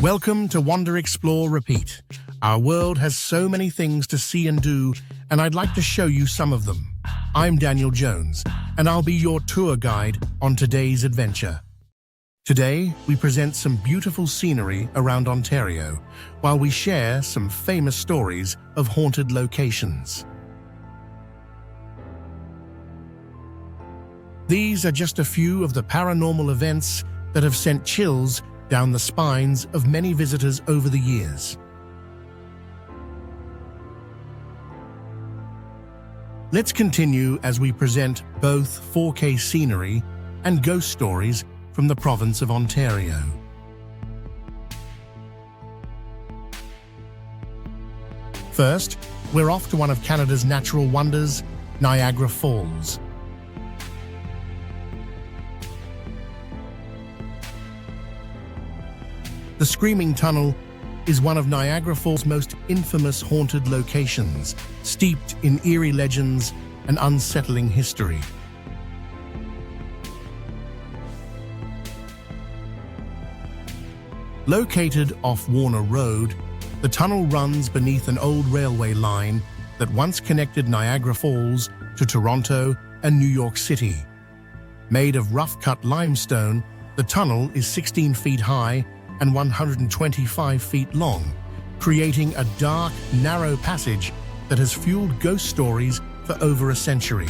Welcome to Wander, Explore, Repeat. Our world has so many things to see and do, and I'd like to show you some of them. I'm Daniel Jones, and I'll be your tour guide on today's adventure. Today, we present some beautiful scenery around Ontario, while we share some famous stories of haunted locations. These are just a few of the paranormal events that have sent chills down the spines of many visitors over the years. Let's continue as we present both 4K scenery and ghost stories from the province of Ontario. First, we're off to one of Canada's natural wonders, Niagara Falls. The Screaming Tunnel is one of Niagara Falls' most infamous haunted locations, steeped in eerie legends and unsettling history. Located off Warner Road, the tunnel runs beneath an old railway line that once connected Niagara Falls to Toronto and New York City. Made of rough-cut limestone, the tunnel is 16 feet high and 125 feet long, creating a dark, narrow passage that has fueled ghost stories for over a century.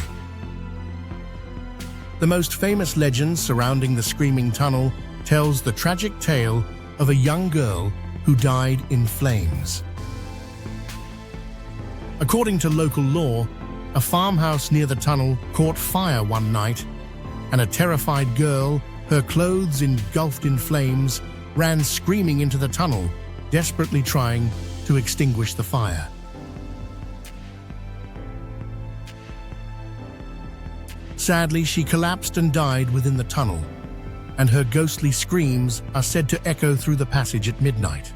The most famous legend surrounding the Screaming Tunnel tells the tragic tale of a young girl who died in flames. According to local law, a farmhouse near the tunnel caught fire one night, and a terrified girl, her clothes engulfed in flames, ran screaming into the tunnel, desperately trying to extinguish the fire. Sadly, she collapsed and died within the tunnel, and her ghostly screams are said to echo through the passage at midnight.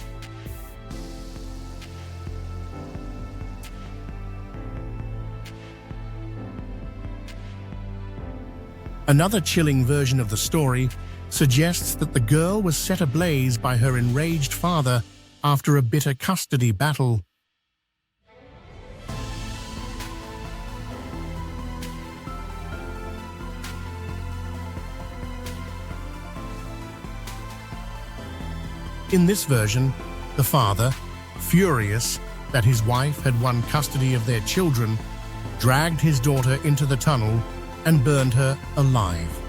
Another chilling version of the story suggests that the girl was set ablaze by her enraged father after a bitter custody battle. In this version, the father, furious that his wife had won custody of their children, dragged his daughter into the tunnel and burned her alive.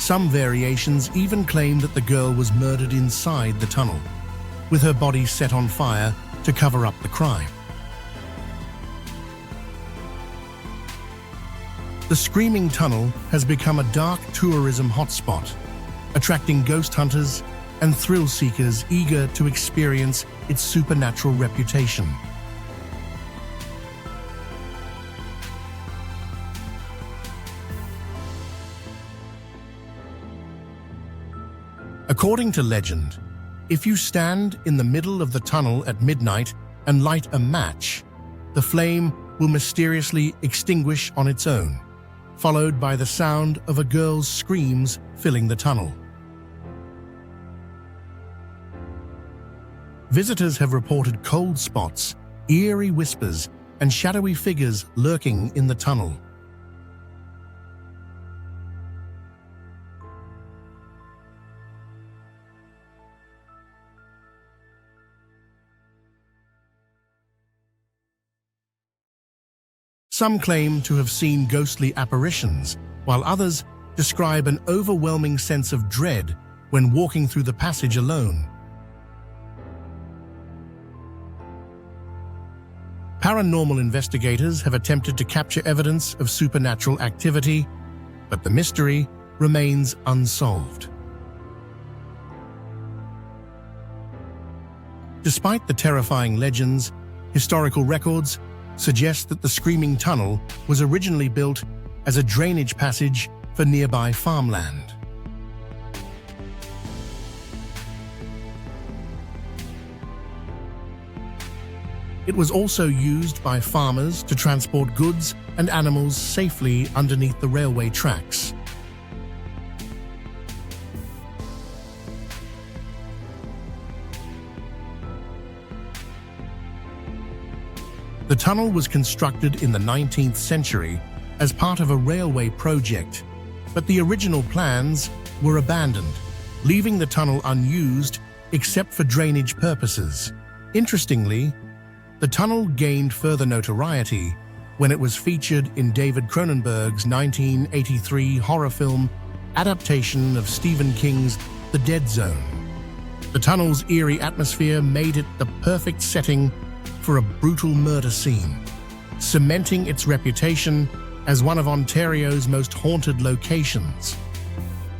Some variations even claim that the girl was murdered inside the tunnel, with her body set on fire to cover up the crime. The Screaming Tunnel has become a dark tourism hotspot, attracting ghost hunters and thrill seekers eager to experience its supernatural reputation. According to legend, if you stand in the middle of the tunnel at midnight and light a match, the flame will mysteriously extinguish on its own, followed by the sound of a girl's screams filling the tunnel. Visitors have reported cold spots, eerie whispers, and shadowy figures lurking in the tunnel. Some claim to have seen ghostly apparitions, while others describe an overwhelming sense of dread when walking through the passage alone. Paranormal investigators have attempted to capture evidence of supernatural activity, but the mystery remains unsolved. Despite the terrifying legends, historical records suggest that the Screaming Tunnel was originally built as a drainage passage for nearby farmland. It was also used by farmers to transport goods and animals safely underneath the railway tracks. The tunnel was constructed in the 19th century as part of a railway project, but the original plans were abandoned, leaving the tunnel unused except for drainage purposes. Interestingly, the tunnel gained further notoriety when it was featured in David Cronenberg's 1983 horror film adaptation of Stephen King's The Dead Zone. The tunnel's eerie atmosphere made it the perfect setting for a brutal murder scene, cementing its reputation as one of Ontario's most haunted locations.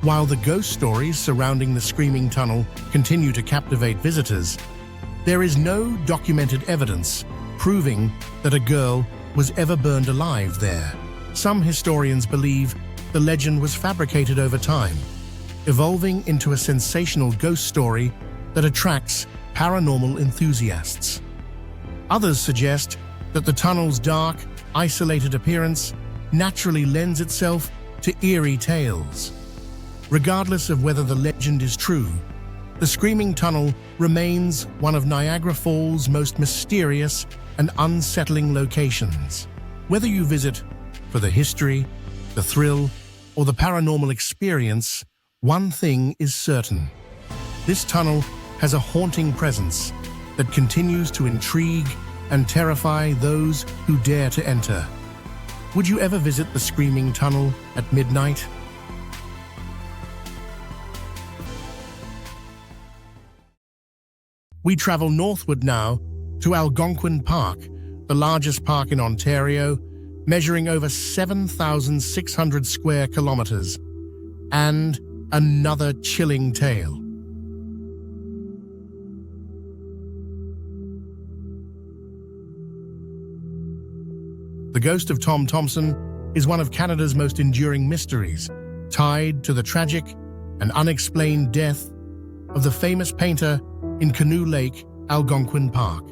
While the ghost stories surrounding the Screaming Tunnel continue to captivate visitors, there is no documented evidence proving that a girl was ever burned alive there. Some historians believe the legend was fabricated over time, evolving into a sensational ghost story that attracts paranormal enthusiasts. Others suggest that the tunnel's dark, isolated appearance naturally lends itself to eerie tales. Regardless of whether the legend is true, the Screaming Tunnel remains one of Niagara Falls' most mysterious and unsettling locations. Whether you visit for the history, the thrill, or the paranormal experience, one thing is certain. This tunnel has a haunting presence that continues to intrigue and terrify those who dare to enter. Would you ever visit the Screaming Tunnel at midnight? We travel northward now to Algonquin Park, the largest park in Ontario, measuring over 7,600 square kilometers, and another chilling tale. The Ghost of Tom Thompson is one of Canada's most enduring mysteries, tied to the tragic and unexplained death of the famous painter in Canoe Lake, Algonquin Park.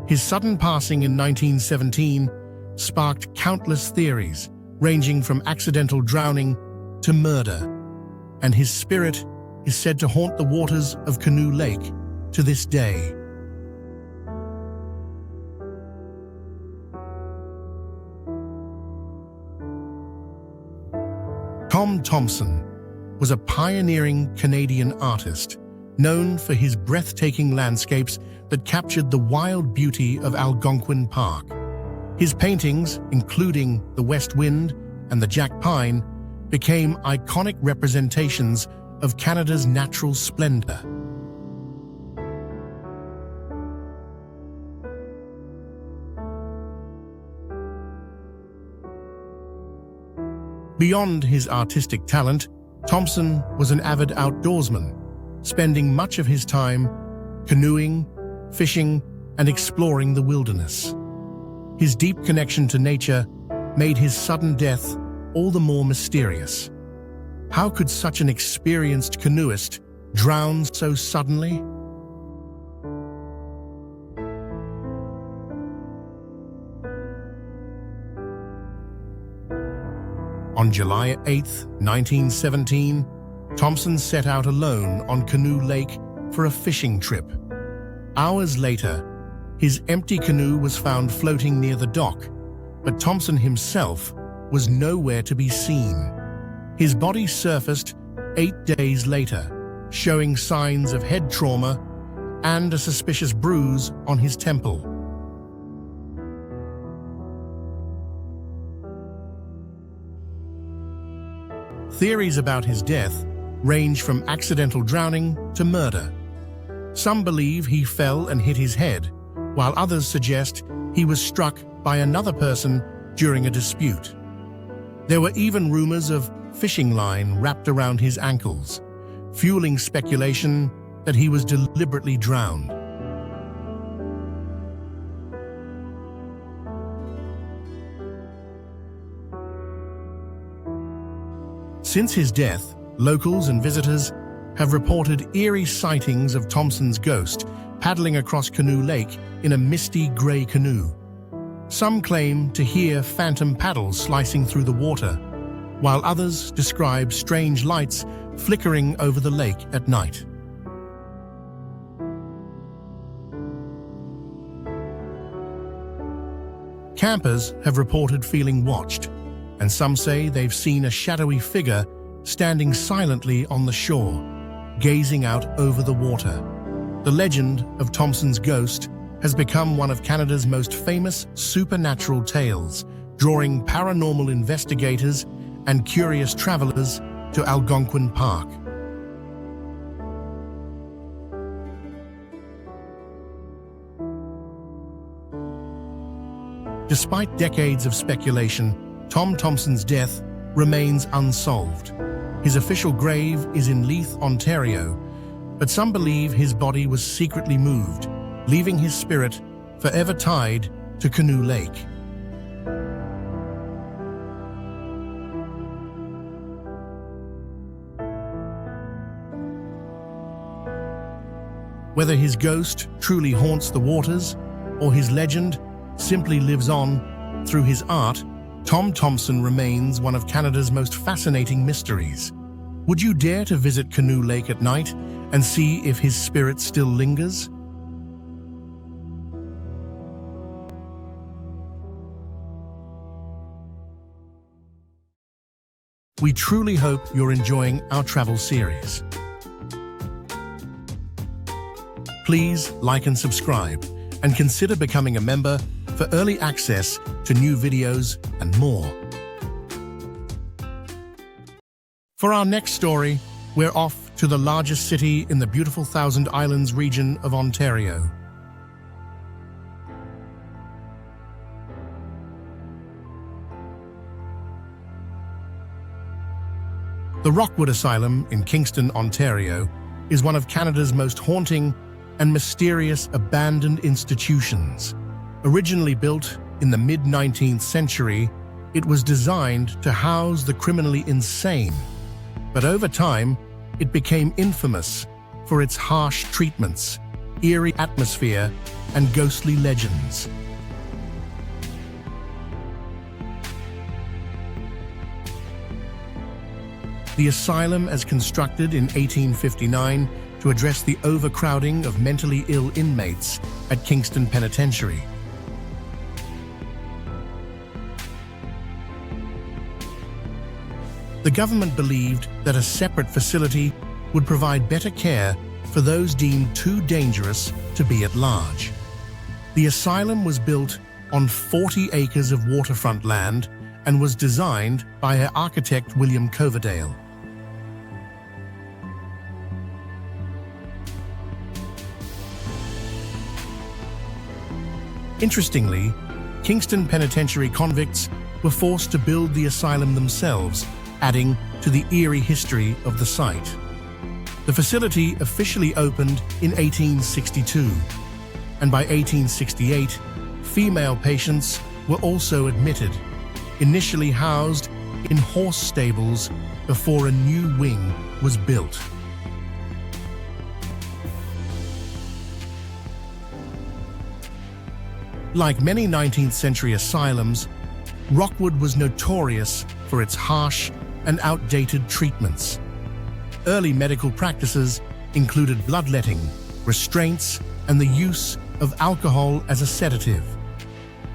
His sudden passing in 1917 sparked countless theories, ranging from accidental drowning to murder, and his spirit is said to haunt the waters of Canoe Lake to this day. Tom Thompson was a pioneering Canadian artist, known for his breathtaking landscapes that captured the wild beauty of Algonquin Park. His paintings, including the West Wind and the Jack Pine, became iconic representations of Canada's natural splendor. Beyond his artistic talent, Thompson was an avid outdoorsman, spending much of his time canoeing, fishing, and exploring the wilderness. His deep connection to nature made his sudden death all the more mysterious. How could such an experienced canoeist drown so suddenly? On July 8, 1917, Thompson set out alone on Canoe Lake for a fishing trip. Hours later, his empty canoe was found floating near the dock, but Thompson himself was nowhere to be seen. His body surfaced 8 days later, showing signs of head trauma and a suspicious bruise on his temple. Theories about his death range from accidental drowning to murder. Some believe he fell and hit his head, while others suggest he was struck by another person during a dispute. There were even rumors of fishing line wrapped around his ankles, fueling speculation that he was deliberately drowned. Since his death, locals and visitors have reported eerie sightings of Thompson's ghost, paddling across Canoe Lake in a misty gray canoe. Some claim to hear phantom paddles slicing through the water, while others describe strange lights flickering over the lake at night. Campers have reported feeling watched, and some say they've seen a shadowy figure standing silently on the shore, gazing out over the water. The legend of Thompson's ghost has become one of Canada's most famous supernatural tales, drawing paranormal investigators and curious travelers to Algonquin Park. Despite decades of speculation, Tom Thompson's death remains unsolved. His official grave is in Leith, Ontario, but some believe his body was secretly moved, leaving his spirit forever tied to Canoe Lake. Whether his ghost truly haunts the waters or his legend simply lives on through his art, Tom Thompson remains one of Canada's most fascinating mysteries. Would you dare to visit Canoe Lake at night and see if his spirit still lingers? We truly hope you're enjoying our travel series. Please like and subscribe, and consider becoming a member for early access to new videos and more. For our next story, we're off to the largest city in the beautiful Thousand Islands region of Ontario. The Rockwood Asylum in Kingston, Ontario, is one of Canada's most haunting and mysterious abandoned institutions. Originally built in the mid-19th century, it was designed to house the criminally insane. But over time, it became infamous for its harsh treatments, eerie atmosphere, and ghostly legends. The asylum, as constructed in 1859 to address the overcrowding of mentally ill inmates at Kingston Penitentiary. The government believed that a separate facility would provide better care for those deemed too dangerous to be at large. The asylum was built on 40 acres of waterfront land and was designed by architect William Coverdale. Interestingly, Kingston Penitentiary convicts were forced to build the asylum themselves, adding to the eerie history of the site. The facility officially opened in 1862, and by 1868, female patients were also admitted, initially housed in horse stables before a new wing was built. Like many 19th century asylums, Rockwood was notorious for its harsh and outdated treatments. Early medical practices included bloodletting, restraints, and the use of alcohol as a sedative.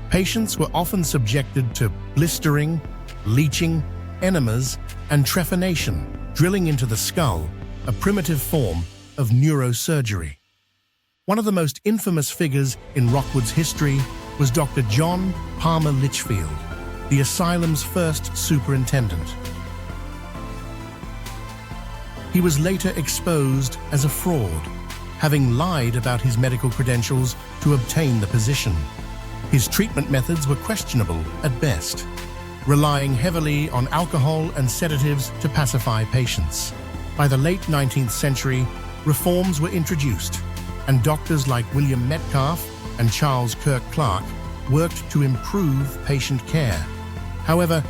Patients were often subjected to blistering, leeching, enemas, and trephination, drilling into the skull, a primitive form of neurosurgery. One of the most infamous figures in Rockwood's history was Dr. John Palmer Litchfield, the asylum's first superintendent. He was later exposed as a fraud, having lied about his medical credentials to obtain the position. His treatment methods were questionable at best, relying heavily on alcohol and sedatives to pacify patients. By the late 19th century, reforms were introduced, and doctors like William Metcalf and Charles Kirk Clark worked to improve patient care. However,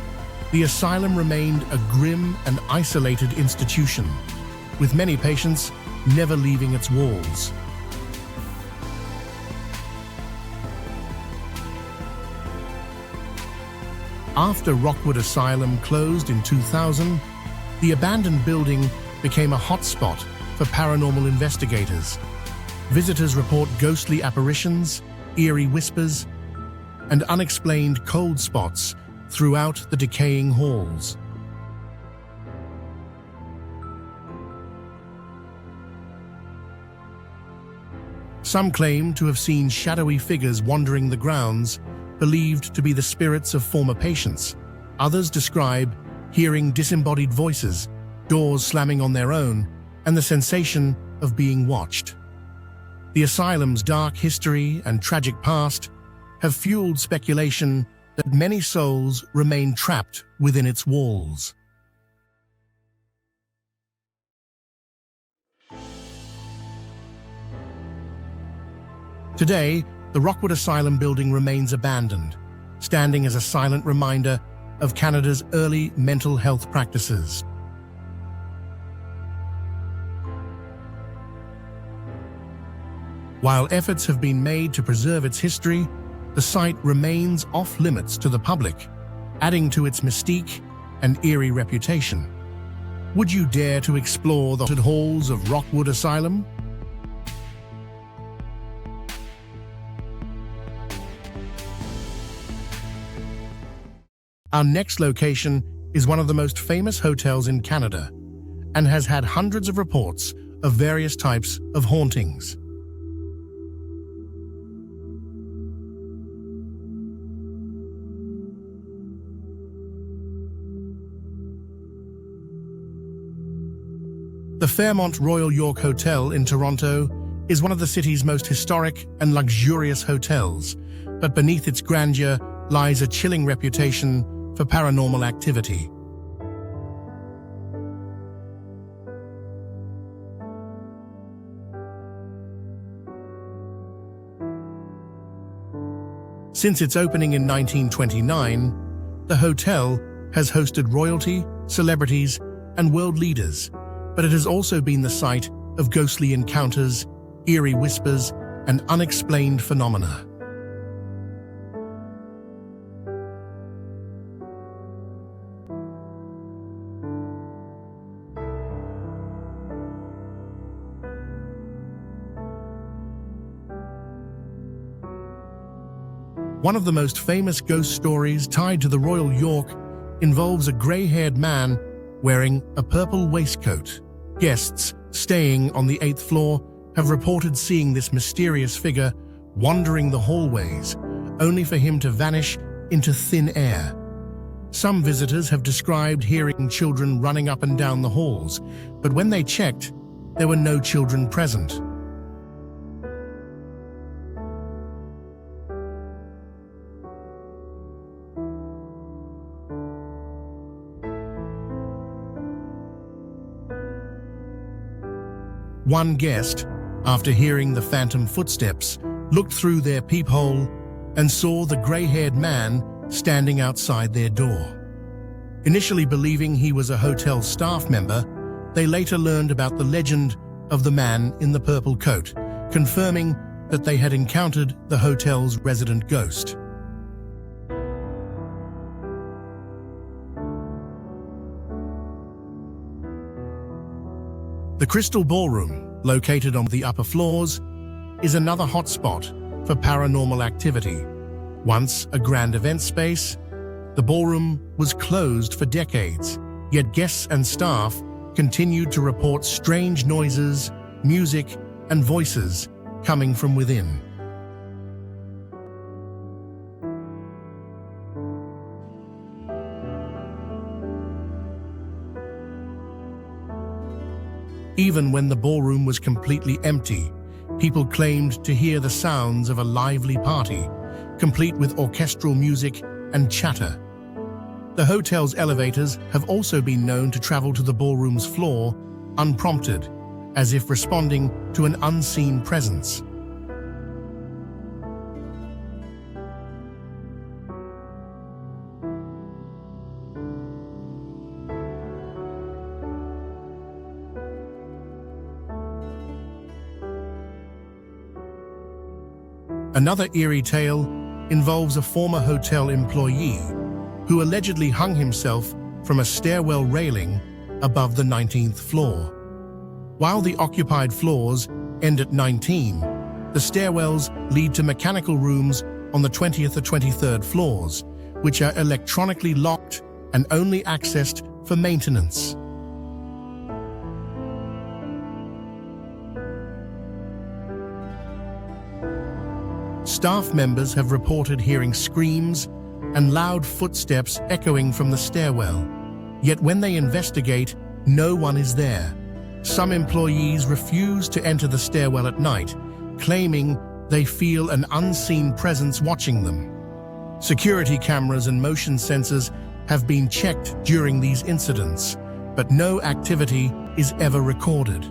the asylum remained a grim and isolated institution, with many patients never leaving its walls. After Rockwood Asylum closed in 2000, the abandoned building became a hotspot for paranormal investigators. Visitors report ghostly apparitions, eerie whispers, and unexplained cold spots throughout the decaying halls. Some claim to have seen shadowy figures wandering the grounds, believed to be the spirits of former patients. Others describe hearing disembodied voices, doors slamming on their own, and the sensation of being watched. The asylum's dark history and tragic past have fueled speculation that many souls remain trapped within its walls. Today, the Rockwood Asylum building remains abandoned, standing as a silent reminder of Canada's early mental health practices. While efforts have been made to preserve its history, the site remains off-limits to the public, adding to its mystique and eerie reputation. Would you dare to explore the haunted halls of Rockwood Asylum? Our next location is one of the most famous hotels in Canada and has had hundreds of reports of various types of hauntings. The Fairmont Royal York Hotel in Toronto is one of the city's most historic and luxurious hotels, but beneath its grandeur lies a chilling reputation for paranormal activity. Since its opening in 1929, the hotel has hosted royalty, celebrities, and world leaders, but it has also been the site of ghostly encounters, eerie whispers, and unexplained phenomena. One of the most famous ghost stories tied to the Royal York involves a grey-haired man wearing a purple waistcoat. Guests staying on the 8th floor have reported seeing this mysterious figure wandering the hallways, only for him to vanish into thin air. Some visitors have described hearing children running up and down the halls, but when they checked, there were no children present. One guest, after hearing the phantom footsteps, looked through their peephole and saw the grey-haired man standing outside their door. Initially believing he was a hotel staff member, they later learned about the legend of the man in the purple coat, confirming that they had encountered the hotel's resident ghost. The Crystal Ballroom, located on the upper floors, is another hotspot for paranormal activity. Once a grand event space, the ballroom was closed for decades, yet guests and staff continued to report strange noises, music, and voices coming from within. Even when the ballroom was completely empty, people claimed to hear the sounds of a lively party, complete with orchestral music and chatter. The hotel's elevators have also been known to travel to the ballroom's floor unprompted, as if responding to an unseen presence. Another eerie tale involves a former hotel employee who allegedly hung himself from a stairwell railing above the 19th floor. While the occupied floors end at 19, the stairwells lead to mechanical rooms on the 20th or 23rd floors, which are electronically locked and only accessed for maintenance. Staff members have reported hearing screams and loud footsteps echoing from the stairwell. Yet when they investigate, no one is there. Some employees refuse to enter the stairwell at night, claiming they feel an unseen presence watching them. Security cameras and motion sensors have been checked during these incidents, but no activity is ever recorded.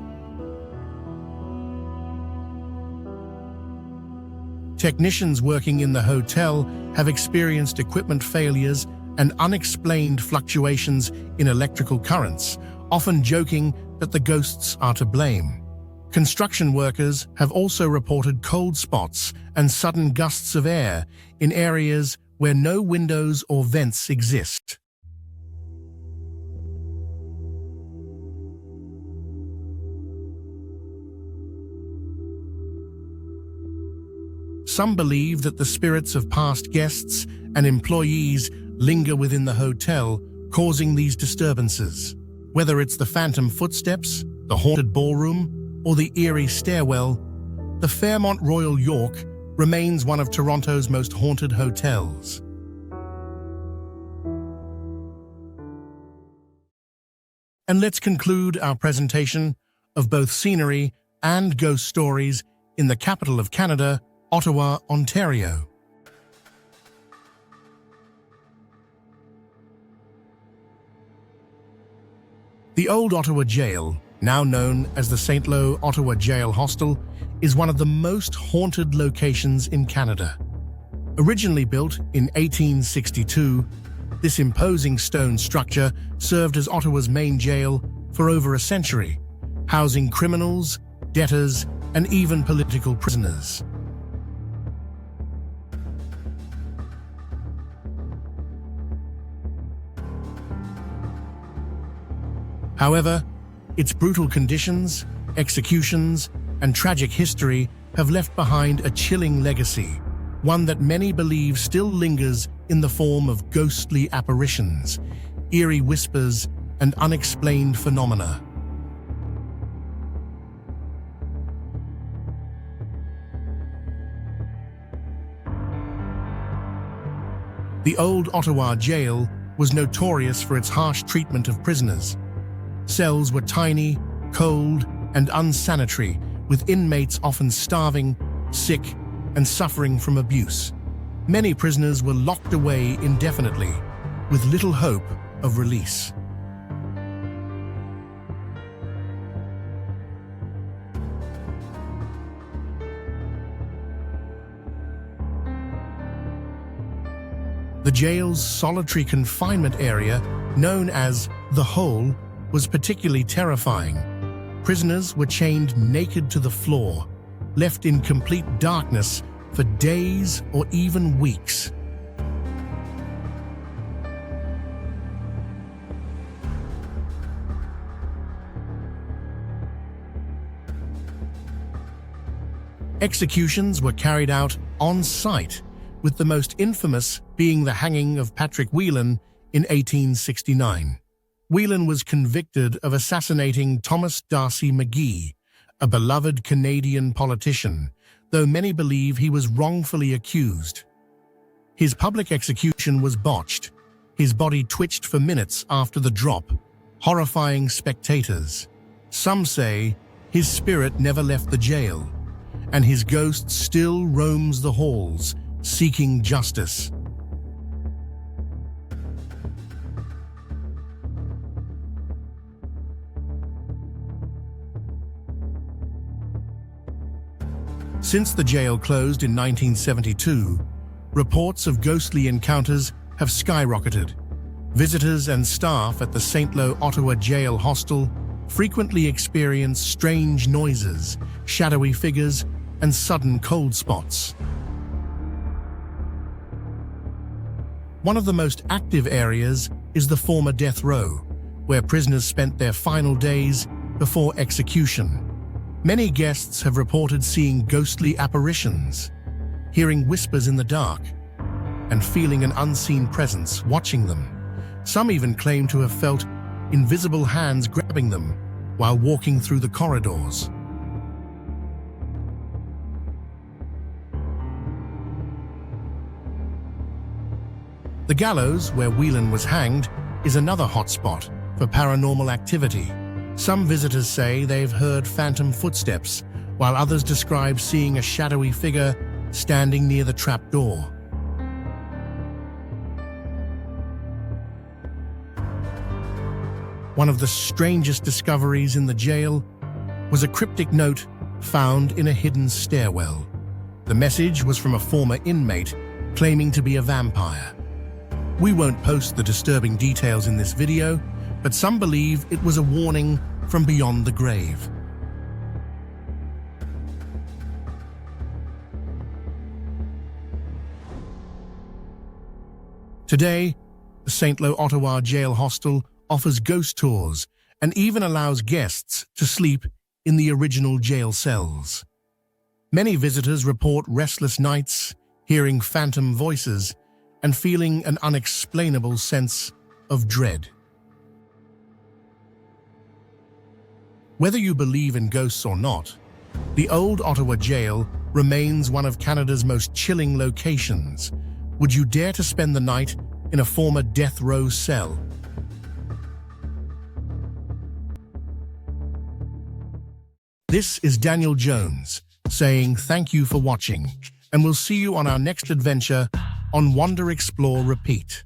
Technicians working in the hotel have experienced equipment failures and unexplained fluctuations in electrical currents, often joking that the ghosts are to blame. Construction workers have also reported cold spots and sudden gusts of air in areas where no windows or vents exist. Some believe that the spirits of past guests and employees linger within the hotel, causing these disturbances. Whether it's the phantom footsteps, the haunted ballroom, or the eerie stairwell, the Fairmont Royal York remains one of Toronto's most haunted hotels. And let's conclude our presentation of both scenery and ghost stories in the capital of Canada, Ottawa, Ontario. The Old Ottawa Jail, now known as the St. Lo Ottawa Jail Hostel, is one of the most haunted locations in Canada. Originally built in 1862, this imposing stone structure served as Ottawa's main jail for over a century, housing criminals, debtors, and even political prisoners. However, its brutal conditions, executions, and tragic history have left behind a chilling legacy, one that many believe still lingers in the form of ghostly apparitions, eerie whispers, and unexplained phenomena. The Old Ottawa Jail was notorious for its harsh treatment of prisoners. Cells were tiny, cold, and unsanitary, with inmates often starving, sick, and suffering from abuse. Many prisoners were locked away indefinitely, with little hope of release. The jail's solitary confinement area, known as the Hole, was particularly terrifying. Prisoners were chained naked to the floor, left in complete darkness for days or even weeks. Executions were carried out on site, with the most infamous being the hanging of Patrick Whelan in 1869. Whelan was convicted of assassinating Thomas D'Arcy McGee, a beloved Canadian politician, though many believe he was wrongfully accused. His public execution was botched. His body twitched for minutes after the drop, horrifying spectators. Some say his spirit never left the jail, and his ghost still roams the halls, seeking justice. Since the jail closed in 1972, reports of ghostly encounters have skyrocketed. Visitors and staff at the St. Lo Ottawa Jail Hostel frequently experience strange noises, shadowy figures, and sudden cold spots. One of the most active areas is the former death row, where prisoners spent their final days before execution. Many guests have reported seeing ghostly apparitions, hearing whispers in the dark, and feeling an unseen presence watching them. Some even claim to have felt invisible hands grabbing them while walking through the corridors. The gallows, where Whelan was hanged, is another hotspot for paranormal activity. Some visitors say they've heard phantom footsteps, while others describe seeing a shadowy figure standing near the trapdoor. One of the strangest discoveries in the jail was a cryptic note found in a hidden stairwell. The message was from a former inmate claiming to be a vampire. We won't post the disturbing details in this video, but some believe it was a warning from beyond the grave. Today, the St. Ottawa Jail Hostel offers ghost tours and even allows guests to sleep in the original jail cells. Many visitors report restless nights, hearing phantom voices, and feeling an unexplainable sense of dread. Whether you believe in ghosts or not, the Old Ottawa Jail remains one of Canada's most chilling locations. Would you dare to spend the night in a former death row cell? This is Daniel Jones saying thank you for watching, and we'll see you on our next adventure on Wander, Explore, Repeat.